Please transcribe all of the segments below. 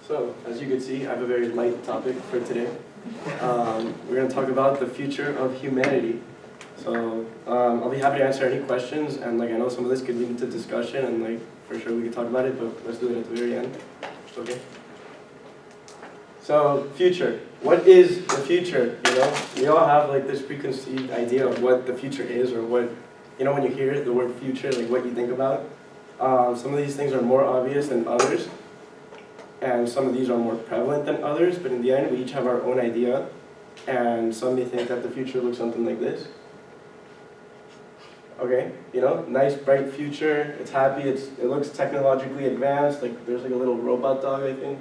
So, as you can see, I have a very light topic for today. We're going to talk about the future of humanity. So, I'll be happy to answer any questions, and I know some of this could lead into discussion, and for sure we could talk about it, but let's do it at the very end. Okay? So, future. What is the future? We all have this preconceived idea of what the future is, or what, when you hear the word future, what you think about. Some of these things are more obvious than others, and some of these are more prevalent than others, but in the end we each have our own idea, and some may think that the future looks something like this. Okay, nice bright future, it's happy, it looks technologically advanced, there's a little robot dog, I think.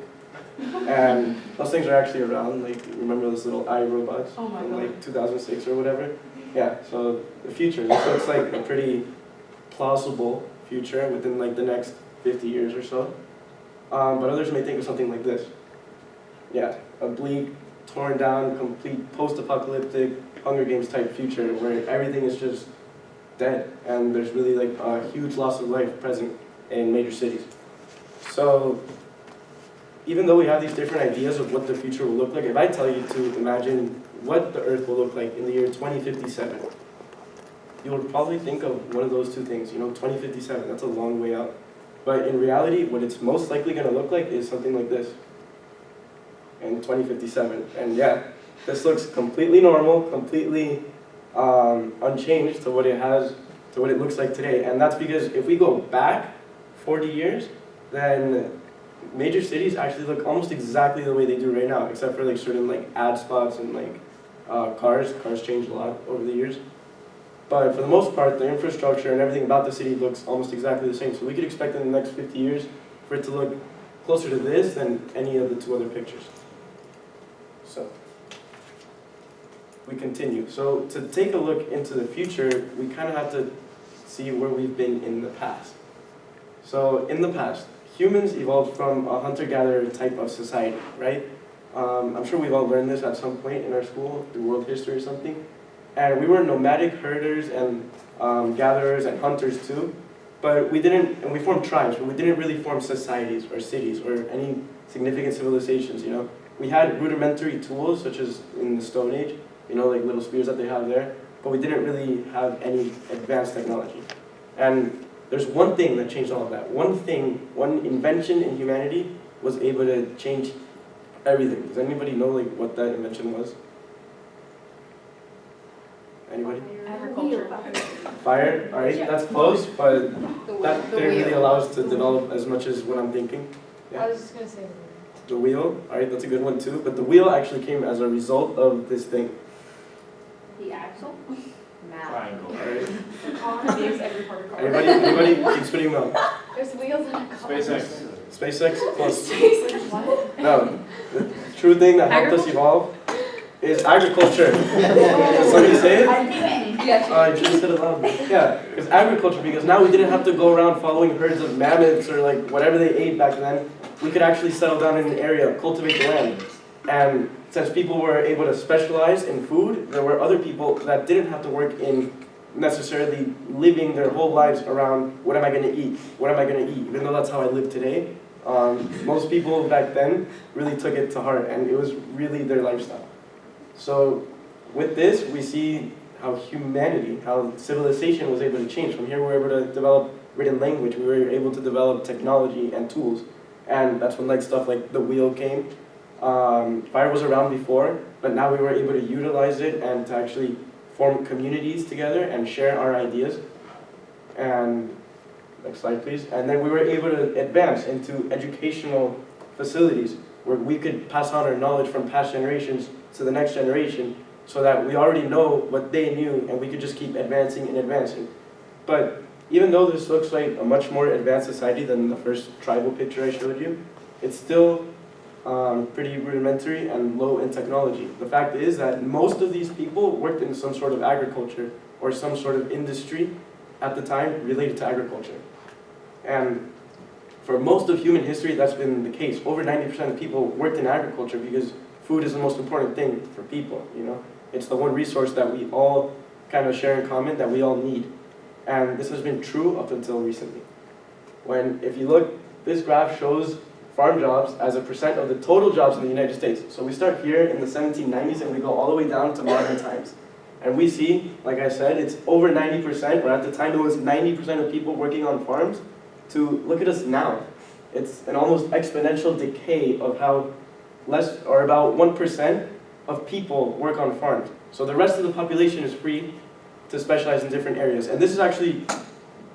And those things are actually around, remember those little iRobots from 2006 or whatever? Yeah, so the future, this looks like a pretty plausible future within the next 50 years or so. But others may think of something like this. Yeah, a bleak, torn down, complete post-apocalyptic Hunger Games type future where everything is just dead and there's really a huge loss of life present in major cities. So even though we have these different ideas of what the future will look like, if I tell you to imagine what the Earth will look like in the year 2057, you would probably think of one of those two things, 2057, that's a long way out. But in reality, what it's most likely going to look like is something like this in 2057. And yeah, this looks completely normal, completely unchanged to what it looks like today. And that's because if we go back 40 years, then major cities actually look almost exactly the way they do right now, except for certain ad spots and cars. Cars changed a lot over the years. But for the most part, the infrastructure and everything about the city looks almost exactly the same. So we could expect in the next 50 years for it to look closer to this than any of the two other pictures. So we continue. So to take a look into the future, we kind of have to see where we've been in the past. So in the past, humans evolved from a hunter-gatherer type of society, right? I'm sure we've all learned this at some point in our school, through world history or something. And we were nomadic herders and gatherers and hunters too, but we formed tribes, but we didn't really form societies or cities or any significant civilizations, We had rudimentary tools, such as in the Stone Age, little spears that they have there, but we didn't really have any advanced technology. And there's one thing that changed all of that. One invention in humanity was able to change everything. Does anybody know what that invention was? Anybody? Agriculture. Fire? Alright, that's close, but that didn't really allow us to develop as much as what I'm thinking. Yeah? I was just going to say the wheel. Alright, that's a good one too. But the wheel actually came as a result of this thing. the axle. Triangle. Alright. The car makes every part of car. Anybody keep spinning them? There's wheels in a car. SpaceX. SpaceX? Close. What? No. The true thing that helped us evolve is agriculture. Did somebody say it? Yeah. You just said it loud. Yeah, it's agriculture, because now we didn't have to go around following herds of mammoths or whatever they ate back then. We could actually settle down in an area, cultivate the land. And since people were able to specialize in food, there were other people that didn't have to work in necessarily living their whole lives around what am I going to eat, what am I going to eat, even though that's how I live today. Most people back then really took it to heart, and it was really their lifestyle. So with this, we see how humanity, how civilization was able to change. From here, we were able to develop written language, we were able to develop technology and tools. And that's when stuff like the wheel came. Fire was around before, but now we were able to utilize it and to actually form communities together and share our ideas. And next slide, please. And then we were able to advance into educational facilities where we could pass on our knowledge from past generations to the next generation, so that we already know what they knew and we could just keep advancing and advancing. But even though this looks like a much more advanced society than the first tribal picture I showed you, it's still pretty rudimentary and low in technology. The fact is that most of these people worked in some sort of agriculture or some sort of industry at the time related to agriculture. And for most of human history, that's been the case. Over 90% of people worked in agriculture because food is the most important thing for people, It's the one resource that we all kind of share in common, that we all need. And this has been true up until recently. If you look, this graph shows farm jobs as a percent of the total jobs in the United States. So we start here in the 1790s and we go all the way down to modern times. And we see, like I said, it's over 90%, or at the time it was 90% of people working on farms, to look at us now. It's an almost exponential decay of how less, or about 1% of people work on farms. So the rest of the population is free to specialize in different areas. And this is actually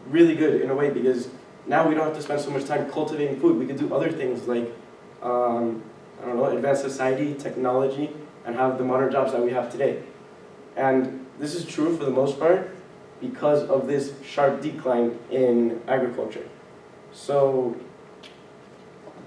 really good in a way, because now we don't have to spend so much time cultivating food. We can do other things like, I don't know, advanced society, technology, and have the modern jobs that we have today. And this is true for the most part because of this sharp decline in agriculture. So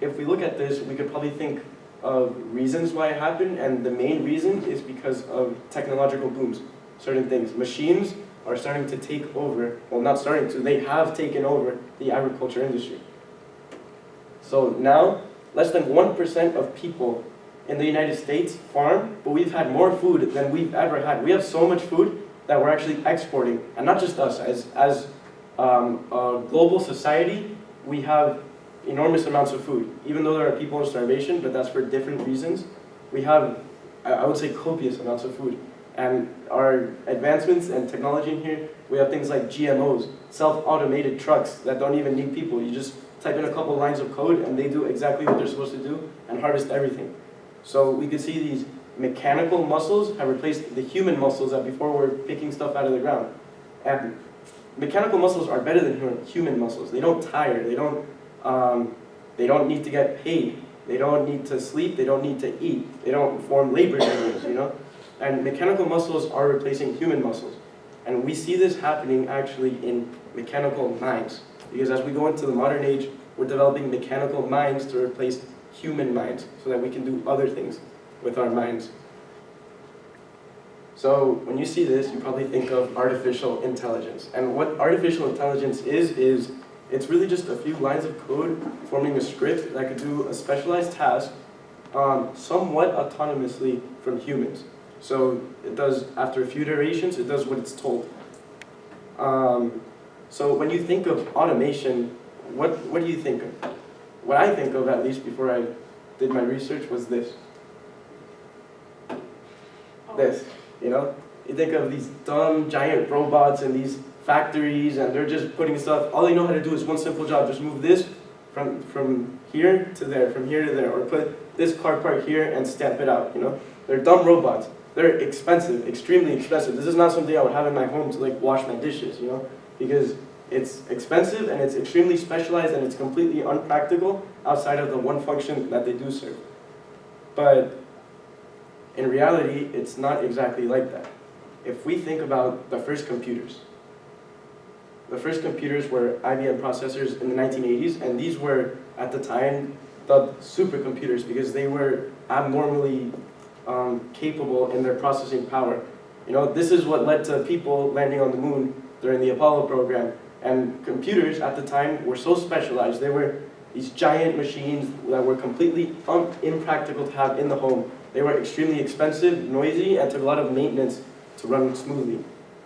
if we look at this, we could probably think of reasons why it happened, and the main reason is because of technological booms. Certain things, machines are starting to take over, well, not starting to, they have taken over the agriculture industry. So now, less than 1% of people in the United States farm, but we've had more food than we've ever had. We have so much food that we're actually exporting, and not just us, as a global society, we have enormous amounts of food. Even though there are people in starvation, but that's for different reasons, we have, I would say, copious amounts of food. And our advancements and technology in here, we have things like GMOs, self-automated trucks that don't even need people. You just type in a couple lines of code and they do exactly what they're supposed to do and harvest everything. So we could see these mechanical muscles have replaced the human muscles that before were picking stuff out of the ground. And mechanical muscles are better than human muscles. They don't tire, they don't need to get paid, they don't need to sleep, they don't need to eat, they don't perform labor duties, you know? And mechanical muscles are replacing human muscles. And we see this happening actually in mechanical minds. Because as we go into the modern age, we're developing mechanical minds to replace human minds so that we can do other things with our minds. So when you see this, you probably think of artificial intelligence. And what artificial intelligence is it's really just a few lines of code forming a script that could do a specialized task somewhat autonomously from humans. So it does, after a few iterations, it does what it's told. So when you think of automation, what do you think of? What I think of, at least before I did my research, was this. This, you know? You think of these dumb, giant robots in these factories, and they're just putting stuff, all they know how to do is one simple job, just move this from here to there, from here to there, or put this car part here and stamp it out, you know? They're dumb robots. They're expensive, extremely expensive. This is not something I would have in my home to like wash my dishes, you know? Because it's expensive and it's extremely specialized and it's completely unpractical outside of the one function that they do serve. But in reality, it's not exactly like that. If we think about the first computers were IBM processors in the 1980s, and these were, at the time, dubbed supercomputers because they were abnormally capable in their processing power. You know, this is what led to people landing on the moon during the Apollo program. And computers at the time were so specialized. They were these giant machines that were completely impractical to have in the home. They were extremely expensive, noisy, and took a lot of maintenance to run smoothly.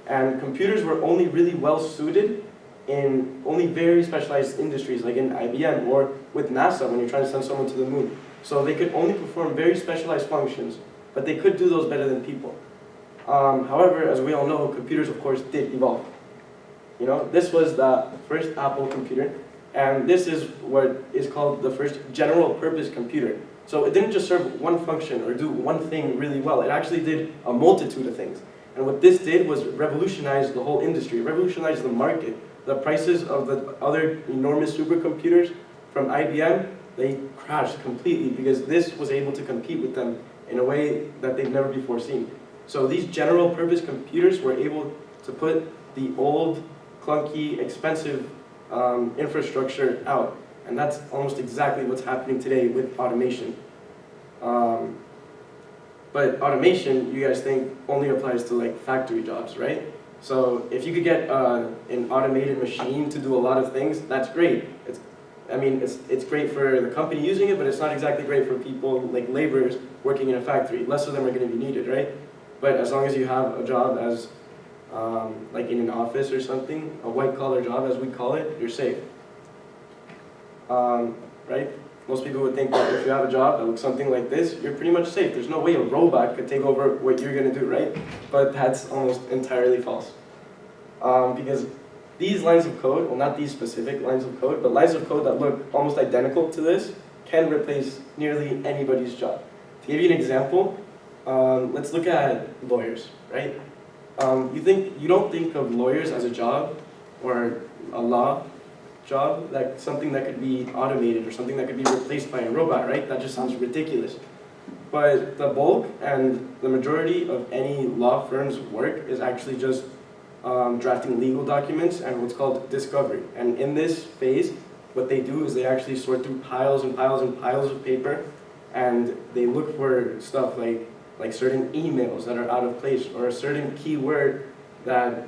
And computers were only really well suited in only very specialized industries, like in IBM or with NASA when you're trying to send someone to the moon. So they could only perform very specialized functions, but they could do those better than people. However, as we all know, computers, of course, did evolve. You know, this was the first Apple computer, and this is what is called the first general purpose computer. So it didn't just serve one function or do one thing really well. It actually did a multitude of things. And what this did was revolutionize the whole industry, revolutionize the market. The prices of the other enormous supercomputers from IBM, they crashed completely because this was able to compete with them in a way that they've never before seen. So these general purpose computers were able to put the old, clunky, expensive infrastructure out. And that's almost exactly what's happening today with automation. But automation, you guys think, only applies to like factory jobs, right? So if you could get an automated machine to do a lot of things, that's great. It's great for the company using it, but it's not exactly great for people like laborers working in a factory. Less of them are going to be needed, right? But as long as you have a job as like in an office or something, a white collar job as we call it, you're safe. Right? most people would think that if you have a job that looks something like this, you're pretty much safe. There's no way a robot could take over what you're gonna do, right? But that's almost entirely false. Because these lines of code, well, not these specific lines of code, but lines of code that look almost identical to this can replace nearly anybody's job. To give you an example, let's look at lawyers, right? You don't think of lawyers as a job or a law job, like something that could be automated or something that could be replaced by a robot, right? That just sounds ridiculous. But the bulk and the majority of any law firm's work is actually just drafting legal documents and what's called discovery. And in this phase, what they do is they actually sort through piles and piles and piles of paper, and they look for stuff like certain emails that are out of place or a certain keyword that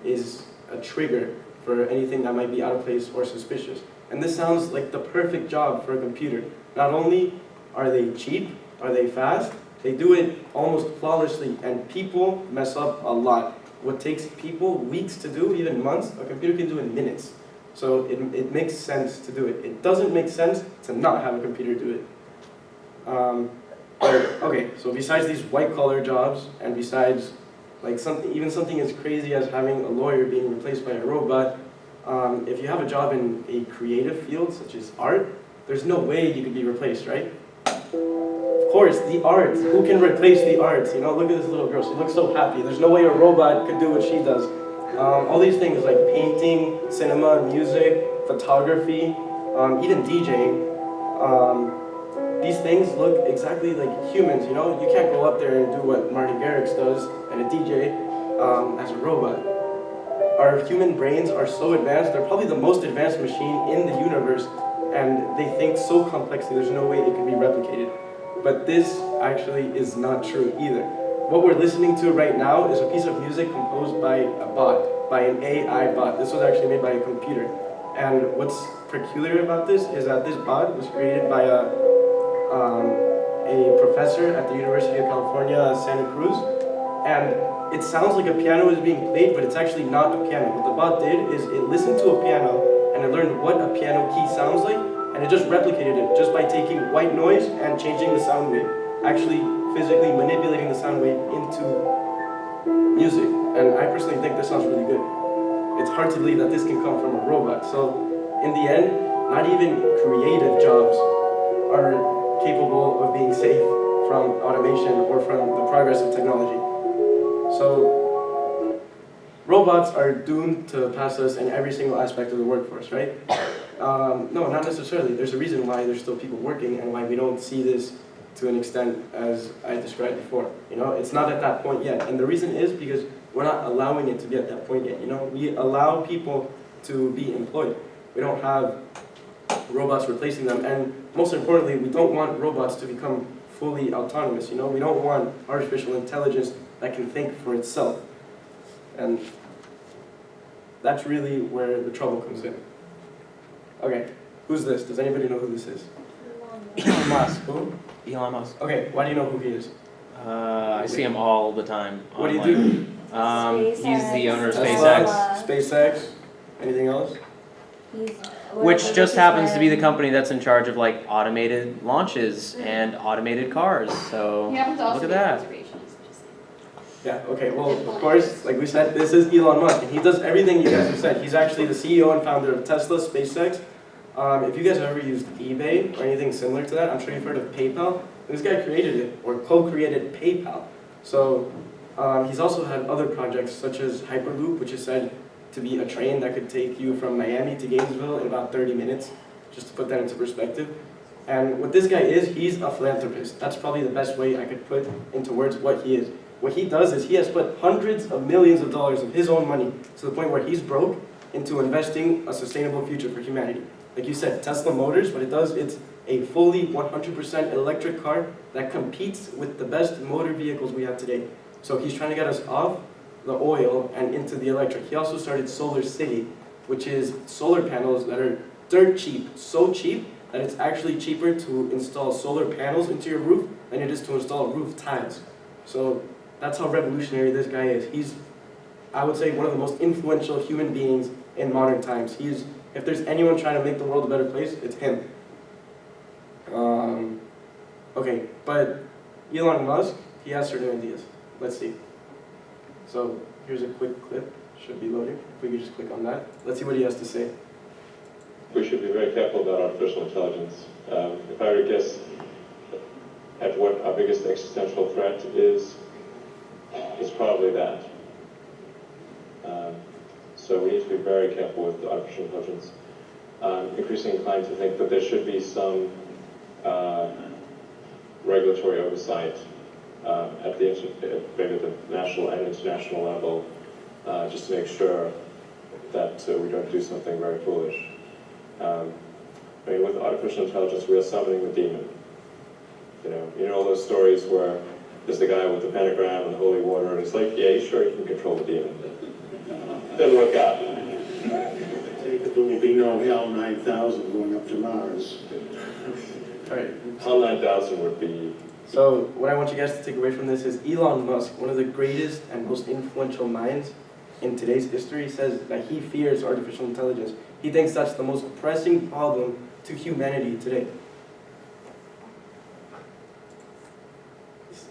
is a trigger for anything that might be out of place or suspicious. And this sounds like the perfect job for a computer. Not only are they cheap, are they fast, they do it almost flawlessly, and people mess up a lot. What takes people weeks to do, even months, a computer can do in minutes. So it makes sense to do it. It doesn't make sense to not have a computer do it. Okay, so besides these white-collar jobs, and besides like something as crazy as having a lawyer being replaced by a robot, if you have a job in a creative field such as art, there's no way you could be replaced, right? Of course, the art. Who can replace the art? You know, look at this little girl. She looks so happy. There's no way a robot could do what she does. All these things like painting, cinema, music, photography, even DJing. These things look exactly like humans, you know? You can't go up there and do what Martin Garrix does and a DJ as a robot. Our human brains are so advanced, they're probably the most advanced machine in the universe, and they think so complexly, there's no way it can be replicated. But this actually is not true either. What we're listening to right now is a piece of music composed by a bot, by an AI bot. This was actually made by a computer. And what's peculiar about this is that this bot was created by a professor at the University of California, Santa Cruz, and it sounds like a piano is being played, but it's actually not a piano. What the bot did is it listened to a piano, and it learned what a piano key sounds like, and it just replicated it just by taking white noise and changing the sound wave, actually physically manipulating the sound wave into music. And I personally think this sounds really good. It's hard to believe that this can come from a robot. So in the end, not even creative jobs are capable of being safe from automation or from the progress of technology. So robots are doomed to pass us in every single aspect of the workforce, right? No, not necessarily. There's a reason why there's still people working and why we don't see this to an extent as I described before. You know, it's not at that point yet. And the reason is because we're not allowing it to be at that point yet. You know, we allow people to be employed. We don't have robots replacing them, and most importantly, we don't want robots to become fully autonomous. You know, we don't want artificial intelligence that can think for itself, and that's really where the trouble comes in. Okay, who's this? Does anybody know who this is? Elon Musk. Who? Elon Musk. Okay, why do you know who he is? I see him all the time. What do you online. do? He's the owner of Tesla, SpaceX, SpaceX. Anything else? which just happens to be the company that's in charge of like automated launches and automated cars. So He happens to also look at make that. reservations, just Yeah, okay, well, of course, like we said, this is Elon Musk, and he does everything you guys have said. He's actually the CEO and founder of Tesla, SpaceX. If you guys have ever used eBay or anything similar to that, I'm sure you've heard of PayPal. This guy created it, or co-created PayPal. So he's also had other projects, such as Hyperloop, which is said to be a train that could take you from Miami to Gainesville in about 30 minutes, just to put that into perspective. And what this guy is, he's a philanthropist. That's probably the best way I could put into words what he is. What he does is he has put hundreds of millions of dollars of his own money to the point where he's broke into investing a sustainable future for humanity. Like you said, Tesla Motors, what it does, it's a fully 100% electric car that competes with the best motor vehicles we have today. So he's trying to get us off the oil and into the electric. He also started Solar City, which is solar panels that are dirt cheap, so cheap that it's actually cheaper to install solar panels into your roof than it is to install roof tiles. So that's how revolutionary this guy is. He's, I would say, one of the most influential human beings in modern times. If there's anyone trying to make the world a better place, it's him. Okay, but Elon Musk, he has certain ideas. Let's see. So here's a quick clip, should be loading. If we could just click on that. Let's see what he has to say. We should be very careful about artificial intelligence. If I were to guess at what our biggest existential threat is, it's probably that. So we need to be very careful with artificial intelligence. I'm increasingly inclined to think that there should be some regulatory oversight at maybe the national and international level, just to make sure that we don't do something very foolish. I mean, with artificial intelligence, we are summoning the demon. You know all those stories where there's the guy with the pentagram and the holy water, and he's like, yeah, sure, you can control the demon. Doesn't work out. Take the little bingo HAL 9000 going up to Mars. Alright. HAL 9000 would be. So what I want you guys to take away from this is Elon Musk, one of the greatest and most influential minds in today's history, says that he fears artificial intelligence. He thinks that's the most pressing problem to humanity today.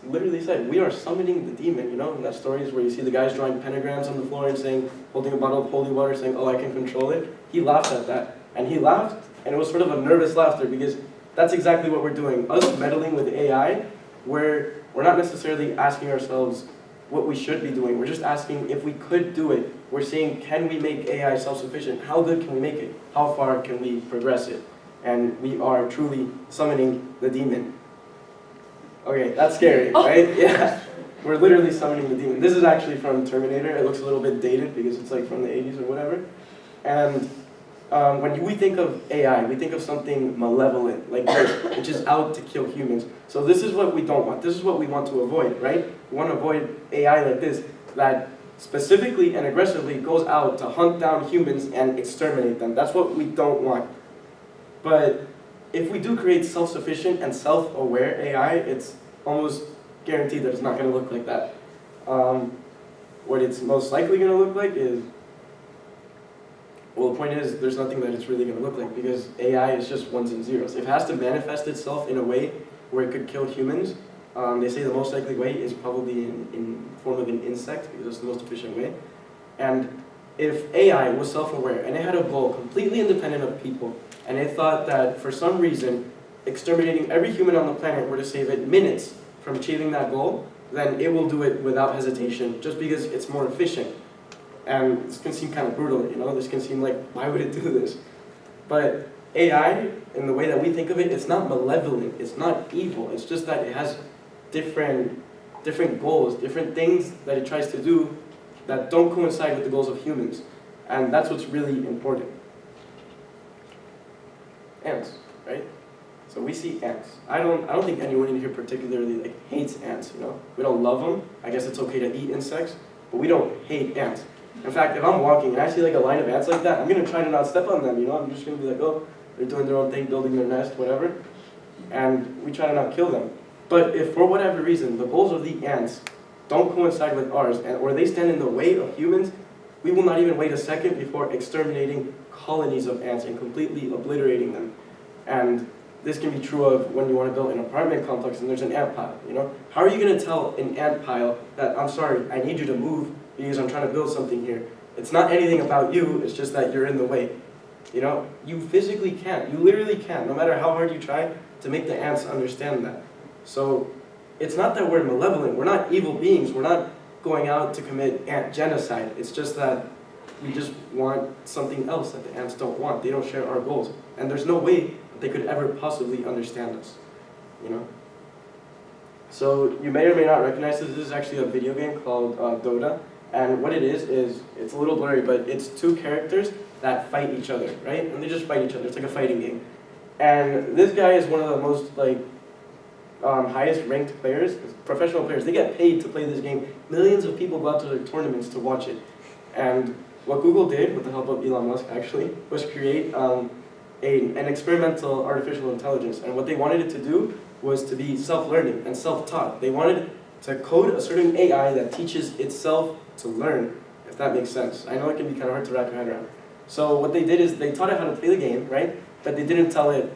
He literally said, we are summoning the demon, in that stories where you see the guys drawing pentagrams on the floor and saying, holding a bottle of holy water, saying, oh, I can control it. He laughed at that. And he laughed, and it was sort of a nervous laughter, because that's exactly what we're doing. Us meddling with AI, we're not necessarily asking ourselves what we should be doing. We're just asking if we could do it. We're saying, can we make AI self-sufficient? How good can we make it? How far can we progress it? And we are truly summoning the demon. Okay, that's scary, right? Yeah. We're literally summoning the demon. This is actually from Terminator. It looks a little bit dated because it's like from the 80s or whatever. And when we think of AI, we think of something malevolent, like this, which is out to kill humans. So this is what we don't want. This is what we want to avoid, right? We want to avoid AI like this, that specifically and aggressively goes out to hunt down humans and exterminate them. That's what we don't want. But if we do create self-sufficient and self-aware AI, it's almost guaranteed that it's not going to look like that. What it's most likely going to look like is, well, the point is, there's nothing that it's really going to look like, because AI is just ones and zeros. If it has to manifest itself in a way where it could kill humans, they say the most likely way is probably in form of an insect, because it's the most efficient way. And if AI was self-aware, and it had a goal completely independent of people, and it thought that for some reason, exterminating every human on the planet were to save it minutes from achieving that goal, then it will do it without hesitation, just because it's more efficient. And this can seem kind of brutal, this can seem like, why would it do this? But AI, in the way that we think of it, it's not malevolent, it's not evil, it's just that it has different goals, different things that it tries to do that don't coincide with the goals of humans. And that's what's really important. Ants, right? So we see ants. I don't think anyone in here particularly hates ants, We don't love them. I guess it's okay to eat insects, but we don't hate ants. In fact, if I'm walking and I see a line of ants like that, I'm gonna try to not step on them, I'm just gonna be like, oh, they're doing their own thing, building their nest, whatever. And we try to not kill them. But if for whatever reason the goals of the ants don't coincide with ours, or they stand in the way of humans, we will not even wait a second before exterminating colonies of ants and completely obliterating them. And this can be true of when you want to build an apartment complex and there's an ant pile, How are you going to tell an ant pile that, I'm sorry, I need you to move because I'm trying to build something here? It's not anything about you, it's just that you're in the way. You physically can't, you literally can't, no matter how hard you try to make the ants understand that. So it's not that we're malevolent, we're not evil beings, we're not going out to commit ant genocide. It's just that we just want something else that the ants don't want. They don't share our goals. And there's no way that they could ever possibly understand us, So you may or may not recognize this. This is actually a video game called Dota. And what it is it's a little blurry, but it's two characters that fight each other, right? And they just fight each other. It's like a fighting game. And this guy is one of the most highest ranked players, professional players. They get paid to play this game. Millions of people go out to their tournaments to watch it. And what Google did, with the help of Elon Musk actually, was create an experimental artificial intelligence. And what they wanted it to do was to be self-learning and self-taught. They wanted to code a certain AI that teaches itself to learn, if that makes sense. I know it can be kind of hard to wrap your head around. So what they did is they taught it how to play the game, right? But they didn't tell it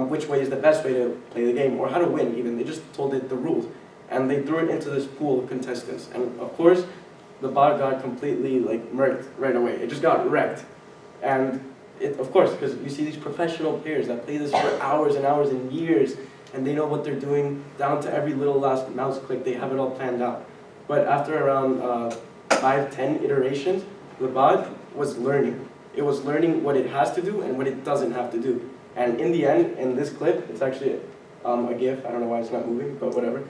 which way is the best way to play the game, or how to win even. They just told it the rules. And they threw it into this pool of contestants. And of course, the bot got completely like murked right away. It just got wrecked. And it, of course, because you see these professional players that play this for hours and hours and years, and they know what they're doing down to every little last mouse click. They have it all planned out. But after around 5-10 iterations, the bot was learning. It was learning what it has to do and what it doesn't have to do. And in the end, in this clip, it's actually a GIF. I don't know why it's not moving, but whatever.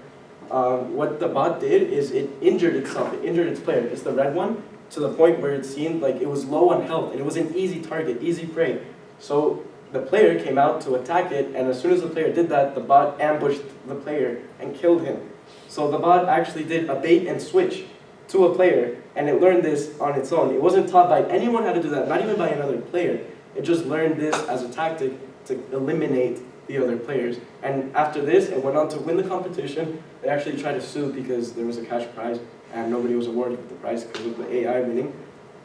What the bot did is it injured itself. It injured its player. It's the red one, to the point where it seemed like it was low on health, and it was an easy target, easy prey. So the player came out to attack it, and as soon as the player did that, the bot ambushed the player and killed him. So the bot actually did a bait and switch to a player, and it learned this on its own. It wasn't taught by anyone how to do that, not even by another player. It just learned this as a tactic to eliminate the other players. And after this, it went on to win the competition. They actually tried to sue because there was a cash prize, and nobody was awarded the prize because of the AI winning.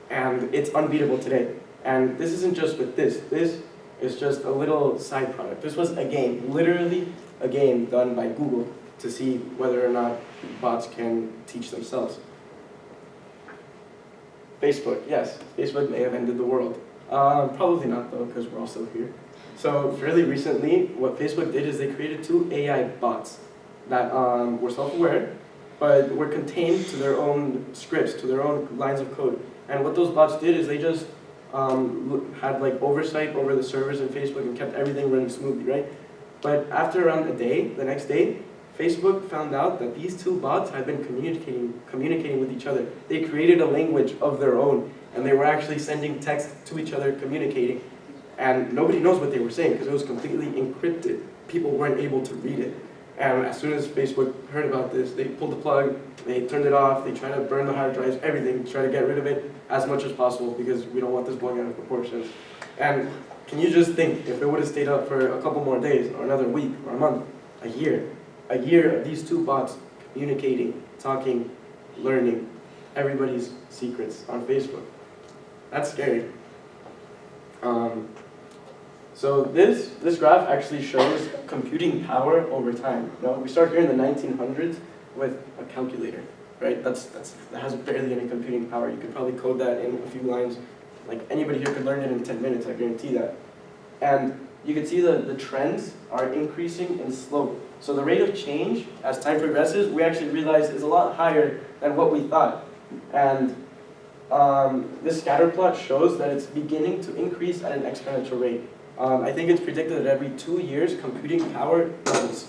And it's unbeatable today. And this isn't just with this. This is just a little side product. This was a game, literally a game done by Google to see whether or not bots can teach themselves. Facebook, yes, Facebook may have ended the world. Probably not though, because we're all still here. So fairly recently, what Facebook did is they created 2 AI bots that were self-aware, but were contained to their own scripts, to their own lines of code. And what those bots did is they just had like oversight over the servers in Facebook and kept everything running smoothly, right? But after around a day, the next day, Facebook found out that these 2 bots had been communicating with each other. They created a language of their own, and they were actually sending text to each other, communicating. And nobody knows what they were saying because it was completely encrypted. People weren't able to read it. And as soon as Facebook heard about this, they pulled the plug, they turned it off, they tried to burn the hard drives, everything, try to get rid of it as much as possible because we don't want this blowing out of proportion. And can you just think, if it would have stayed up for a couple more days, or another week, or a month, a year of these 2 bots communicating, talking, learning everybody's secrets on Facebook. That's scary. So this graph actually shows computing power over time. You know, we start here in the 1900s with a calculator, right? That has barely any computing power. You could probably code that in a few lines. Like anybody here could learn it in 10 minutes, I guarantee that. And you can see the trends are increasing in slope. So the rate of change as time progresses, we actually realize is a lot higher than what we thought. And this scatter plot shows that it's beginning to increase at an exponential rate. I think it's predicted that every 2 years, computing power doubles.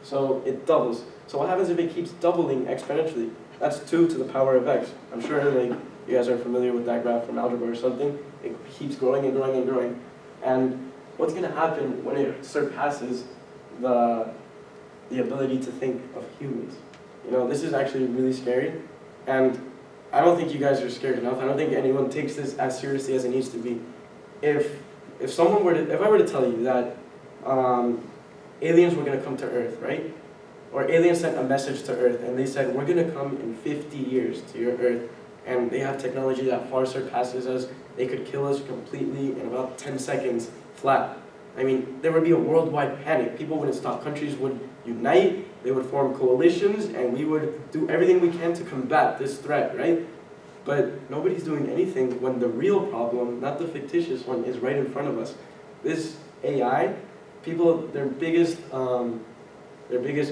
So it doubles. So what happens if it keeps doubling exponentially? That's 2 to the power of x. I'm sure like you guys are familiar with that graph from algebra or something. It keeps growing and growing and growing. And what's going to happen when it surpasses the ability to think of humans? You know, this is actually really scary. And I don't think you guys are scared enough. I don't think anyone takes this as seriously as it needs to be. If I were to tell you that aliens were going to come to Earth, right? Or aliens sent a message to Earth and they said, we're going to come in 50 years to your Earth, and they have technology that far surpasses us. They could kill us completely in about 10 seconds flat. I mean, there would be a worldwide panic. People wouldn't stop. Countries would unite, they would form coalitions, and we would do everything we can to combat this threat, right? But nobody's doing anything when the real problem, not the fictitious one, is right in front of us. This AI, people, their biggest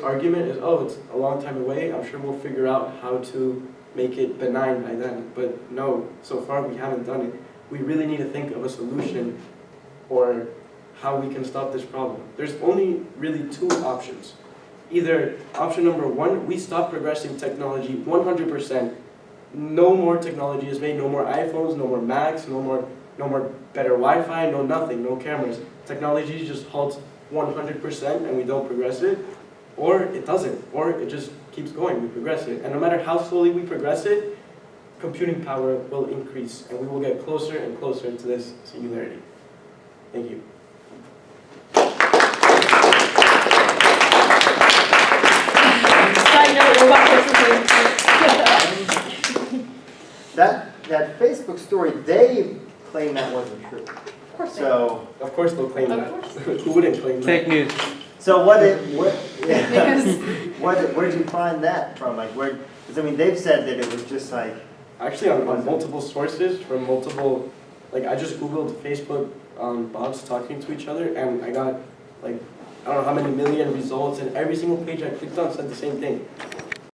argument is, oh, it's a long time away, I'm sure we'll figure out how to make it benign by then. But no, so far we haven't done it. We really need to think of a solution or how we can stop this problem. There's only really 2 options. Either option number 1, we stop progressing technology 100%. No more technology is made, no more iPhones, no more Macs, no more better Wi-Fi, no nothing, no cameras. Technology just halts 100% and we don't progress it. Or it doesn't, or it just keeps going, we progress it. And no matter how slowly we progress it, computing power will increase and we will get closer and closer to this singularity. Thank you. Side note, robot That Facebook story, they claim that wasn't true. Of course they So, Of course they'll claim Of that. Who wouldn't claim that? Fake news. so what, Because- where'd you find that from? Like, where, because I mean, they've said that it was just like, Actually, on multiple sources from multiple, like I just Googled Facebook bots talking to each other, and I got like, I don't know how many million results, and every single page I clicked on said the same thing.